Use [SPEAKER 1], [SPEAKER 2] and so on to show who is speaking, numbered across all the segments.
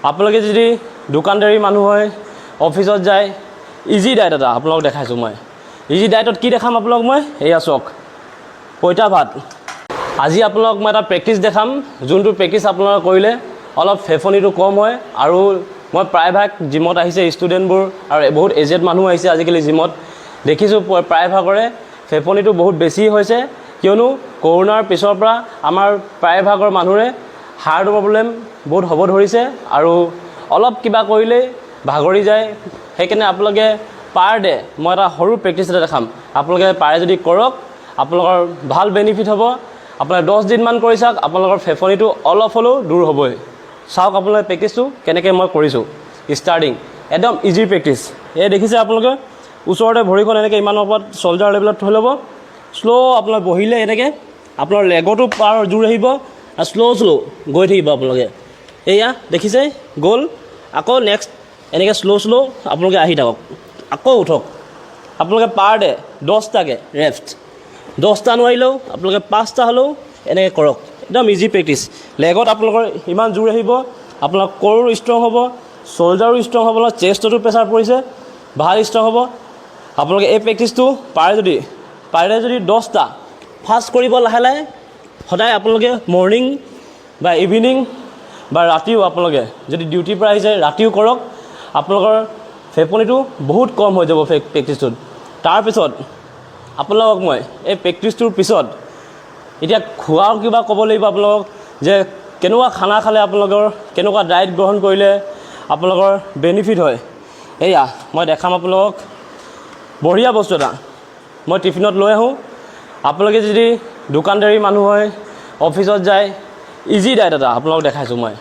[SPEAKER 1] আপোনালোকে যদি দোকানদাৰী মানুহ হয় অফিসত যায় ইজি ডায়েট এটা আপোনালোক দেখাইছোঁ মই ইজি ডায়েটত কি দেখাম আপোনালোক মই এয়া চাওক পইতা ভাত আজি আপোনালোক মই এটা প্ৰেক্টিছ দেখাম যোনটো প্ৰেক্টিছ আপোনালোকে কৰিলে অলপ ফেফনিটো কম হয় আৰু মই প্ৰায়ভাগ জিমত আহিছে ষ্টুডেণ্টবোৰ আৰু বহুত এজেড মানুহ আহিছে আজিকালি জিমত দেখিছোঁ প্ৰায়ভাগৰে ফেফনিটো বহুত বেছি হৈছে কিয়নো কৰোনাৰ পিছৰ পৰা আমাৰ প্ৰায়ভাগৰ মানুহৰে হাৰ্টৰ প্ৰব্লেম বহুত হ'ব ধৰিছে আৰু অলপ কিবা কৰিলে ভাগৰি যায় সেইকাৰণে আপোনালোকে পাৰ ডে মই এটা সৰু প্ৰেক্টিছ এটা দেখাম আপোনালোকে পাৰে যদি কৰক আপোনালোকৰ ভাল বেনিফিট হ'ব আপোনালোকে 10 দিনমান কৰি চাওক আপোনালোকৰ ফেফনিটো অলপ হ'লেও দূৰ হ'বই চাওক আপোনালোকে প্ৰেক্টিছটো কেনেকৈ মই কৰিছোঁ ষ্টাৰ্টিং একদম ইজি প্ৰেক্টিছ এই দেখিছে আপোনালোকে ওচৰতে ভৰিখন এনেকৈ ইমানৰ ওপৰত শোল্ডাৰ লেভেলত থৈ ল'ব শ্ল' আপোনাৰ বহিলে এনেকৈ আপোনাৰ লেগতো পাৰ জোৰ আহিব আৰু শ্ল' গৈ থাকিব আপোনালোকে এয়া দেখিছে গ'ল আকৌ নেক্সট এনেকৈ শ্ল' আপোনালোকে আহি থাকক আকৌ উঠক আপোনালোকে পাৰ ডে 10টাকৈ ৰেষ্ট 10টা নোৱাৰিলেও আপোনালোকে 5টা হ'লেও এনেকৈ কৰক একদম ইজি প্ৰেক্টিছ লেগত আপোনালোকৰ ইমান জোৰ আহিব আপোনাৰ ক'ৰো ষ্ট্ৰং হ'ব শোল্ডাৰো ষ্ট্ৰং হ'ব চেষ্টতো প্ৰেছাৰ পৰিছে ভাল ষ্ট্ৰং হ'ব আপোনালোকে এই প্ৰেক্টিছটো পাৰে যদি 10টা ফাৰ্ষ্ট কৰিব লাহে লাহে সদায় আপোনালোকে মৰ্ণিং বা ইভিনিং বা ৰাতিও আপোনালোকে যদি ডিউটিৰ পৰা আহিছে ৰাতিও কৰক আপোনালোকৰ ফেফনিটো বহুত কম হৈ যাব প্ৰেক্টিছটোত তাৰপিছত আপোনালোকক মই এই প্ৰেক্টিছটোৰ পিছত এতিয়া খোৱাৰ কিবা ক'ব লাগিব আপোনালোকক যে কেনেকুৱা খানা খালে আপোনালোকৰ কেনেকুৱা ডায়েট গ্ৰহণ কৰিলে আপোনালোকৰ বেনিফিট হয় এয়া মই দেখাম আপোনালোকক বঢ়িয়া বস্তু এটা মই টিফিনত লৈ আহোঁ আপোনালোকে যদি দোকানদাৰী মানুহ হয় অফিসত যায় ইজি ডায়েট এটা আপোনালোক দেখাইছোঁ মই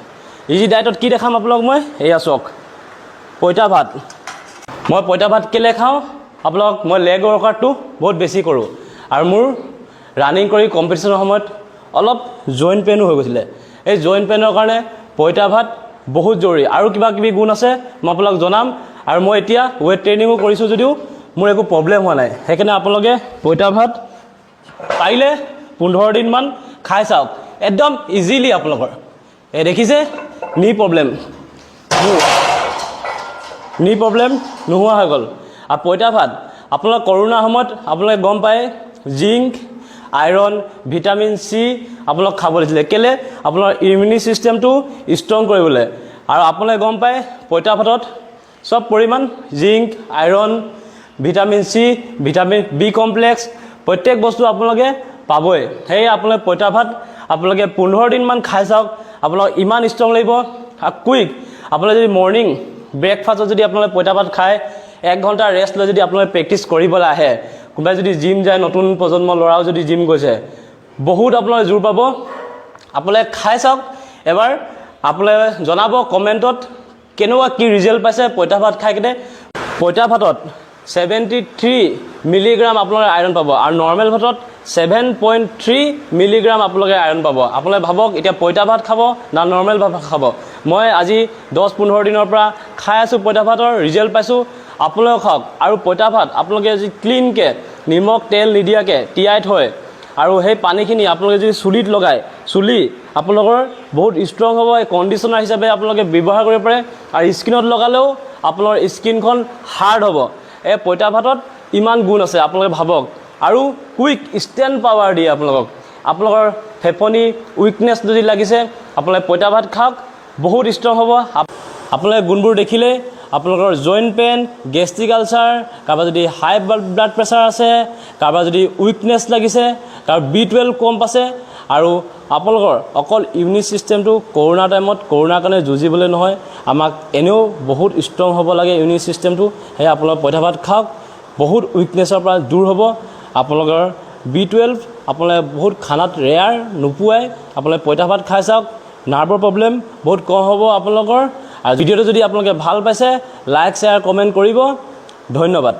[SPEAKER 1] ইজি ডায়েটত কি দেখাম আপোনালোক মই এয়া চাওক পইতা ভাত মই পইতা ভাত কেলৈ খাওঁ আপোনালোক মই লেগ ৱৰ্কআউটটো বহুত বেছি কৰোঁ আৰু মোৰ ৰানিং কৰি কম্পিটিশ্যনৰ সময়ত অলপ জইণ্ট পেইনো হৈ গৈছিলে এই জইণ্ট পেইনৰ কাৰণে পইতা ভাত বহুত জৰুৰী আৰু কিবা কিবি গুণ আছে মই আপোনালোক জনাম আৰু মই এতিয়া ৱেইট ট্ৰেইনিঙো কৰিছোঁ যদিও মোৰ একো প্ৰব্লেম হোৱা নাই সেইকাৰণে আপোনালোকে পইতা ভাত পাৰিলে 15 দিনমান খাই চাওক একদম ইজিলি আপোনালোকৰ এই দেখিছে নি প্ৰব্লেম নোহোৱা হৈ গ'ল আৰু পইতা ভাত আপোনালোক কৰোণাৰ সময়ত আপোনালোকে গম পায় জিংক আইৰণ ভিটামিন চি আপোনালোক খাব দিছিলে কেলৈ আপোনাৰ ইমিউনি চিষ্টেমটো ষ্ট্ৰং কৰিবলৈ আৰু আপোনালোকে গম পায় পইতা ভাতত চব পৰিমাণ zinc iron vitamin C vitamin B complex প্ৰত্যেক বস্তু আপোনালোকে পাবই সেয়ে আপোনালোকে পইতা ভাত আপোনালোকে 15 দিনমান খাই চাওক আপোনালোক ইমান ষ্ট্ৰং লাগিব আৰু কুইক আপোনালোকে যদি মৰ্ণিং ব্ৰেকফাষ্টত যদি আপোনালোকে পইতা ভাত খায় 1 ঘণ্টা ৰেষ্ট লৈ যদি আপোনালোকে প্ৰেক্টিছ কৰিবলৈ আহে কোনোবাই যদি জিম যায় নতুন প্ৰজন্মৰ ল'ৰাও যদি জিম গৈছে বহুত আপোনালোকে জোৰ পাব আপোনালোকে খাই চাওক এবাৰ আপোনালোকে জনাব কমেণ্টত কেনেকুৱা কি ৰিজাল্ট পাইছে পইতা ভাত খাই কিনে পইতা ভাতত 73 মিলিগ্ৰাম আপোনালোকে আইৰণ পাব আৰু নৰ্মেল ভাতত 7.3 মিলিগ্ৰাম আপোনালোকে আইৰণ পাব আপোনালোকে ভাবক এতিয়া পইতা ভাত খাব না নৰ্মেল ভাত খাব মই আজি 10-15 দিনৰ পৰা খাই আছোঁ পইতা ভাতৰ ৰিজাল্ট পাইছোঁ আপোনালোকে খাওক আৰু পইতা ভাত আপোনালোকে যদি ক্লিনকৈ নিমখ তেল নিদিয়াকৈ তিয়াই থয় আৰু সেই পানীখিনি আপোনালোকে যদি চুলিত লগায় চুলি আপোনালোকৰ বহুত ষ্ট্ৰং হ'ব এই কণ্ডিশ্যনাৰ হিচাপে আপোনালোকে ব্যৱহাৰ কৰিব পাৰে আৰু স্কিনত লগালেও আপোনালোকৰ স্কিনখন হাৰ্ড হ'ব এই পইতা ভাতত ইমান গুণ আছে আপোনালোকে ভাবক আৰু কুইক ষ্টেণ্ড পাৱাৰ দিয়ে আপোনালোকৰ ফেফনি উইকনেছ যদি লাগিছে আপোনালোকে পইতা ভাত খাওক বহুত ষ্ট্ৰং হ'ব আপোনালোকে গুণবোৰ দেখিলে আপোনালোকৰ জইণ্ট পেইন গেষ্ট্ৰিক আলচাৰ কাৰোবাৰ যদি হাই ব্লাড প্ৰেছাৰ আছে কাৰোবাৰ যদি উইকনেছ লাগিছে কাৰোবাৰ B12 কম আছে আৰু আপোনালোকৰ অকল ইমিউনি চিষ্টেমটো কৰোণা টাইমত কৰোণাৰ কাৰণে যুঁজিবলৈ নহয় আমাক এনেও বহুত ষ্ট্ৰং হ'ব লাগে ইমিউনি চিষ্টেমটো সেয়ে আপোনালোকে পইতা ভাত খাওক বহুত উইকনেছৰ পৰা দূৰ হ'ব আপোনালোকৰ B12 আপোনালোকে বহুত খানাত ৰেয়াৰ নোপোৱাই আপোনালোকে পইতা ভাত খাই চাওক নাৰ্ভৰ প্ৰব্লেম বহুত কম হ'ব আপোনালোকৰ আৰু ভিডিঅ'টো যদি আপোনালোকে ভাল পাইছে লাইক শ্বেয়াৰ কমেণ্ট কৰিব ধন্যবাদ।